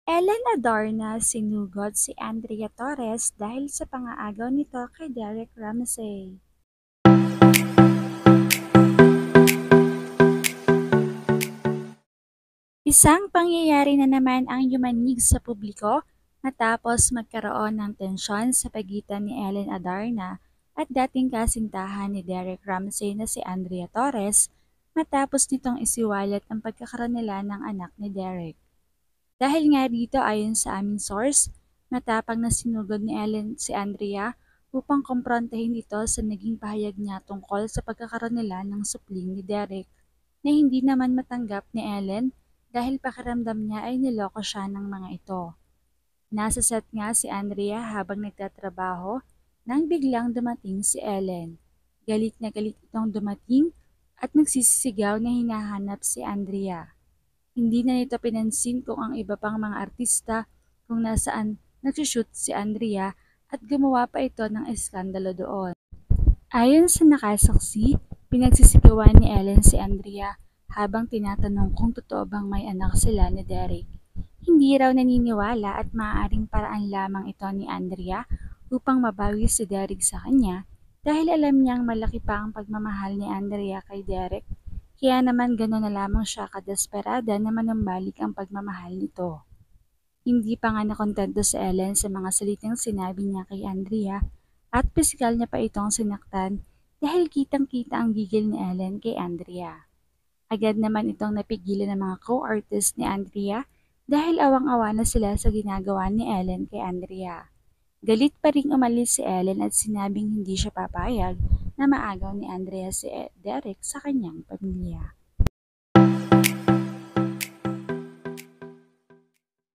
Ellen Adarna sinugod si Andrea Torres dahil sa pangaagaw nito kay Derek Ramsey. Isang pangyayari na naman ang yumanig sa publiko matapos magkaroon ng tensyon sa pagitan ni Ellen Adarna at dating kasintahan ni Derek Ramsey na si Andrea Torres matapos nitong isiwalat ang pagkakaroon nila ng anak ni Derek. Dahil nga dito ayon sa aming source, matapang na sinugod ni Ellen si Andrea upang kumprontahin ito sa naging pahayag niya tungkol sa pagkakaroon nila ng supling ni Derek na hindi naman matanggap ni Ellen dahil pakiramdam niya ay niloko siya ng mga ito. Nasa set nga si Andrea habang nagtatrabaho nang biglang dumating si Ellen. Galit na galit itong dumating at nagsisisigaw na hinahanap si Andrea. Hindi na nito pinansin kung ang iba pang mga artista kung nasaan nagsushoot si Andrea at gumawa pa ito ng eskandalo doon. Ayon sa nakasaksi, pinagsisigawan ni Ellen si Andrea habang tinatanong kung totoo bang may anak sila ni Derek. Hindi raw naniniwala at maaaring paraan lamang ito ni Andrea upang mabawi si Derek sa kanya dahil alam niyang malaki pa ang pagmamahal ni Andrea kay Derek, kaya naman gano'n na lamang siya kadesperada na manumbalik ang pagmamahal nito. Hindi pa nga nakontento si Ellen sa mga salitang sinabi niya kay Andrea at pisikal niya pa itong sinaktan dahil kitang-kita ang gigil ni Ellen kay Andrea. Agad naman itong napigilan ng mga co-artist ni Andrea dahil awang-awa na sila sa ginagawa ni Ellen kay Andrea. Galit pa ring umalis si Ellen at sinabing hindi siya papayag na maagaw ni Andrea si Derek sa kanyang pamilya.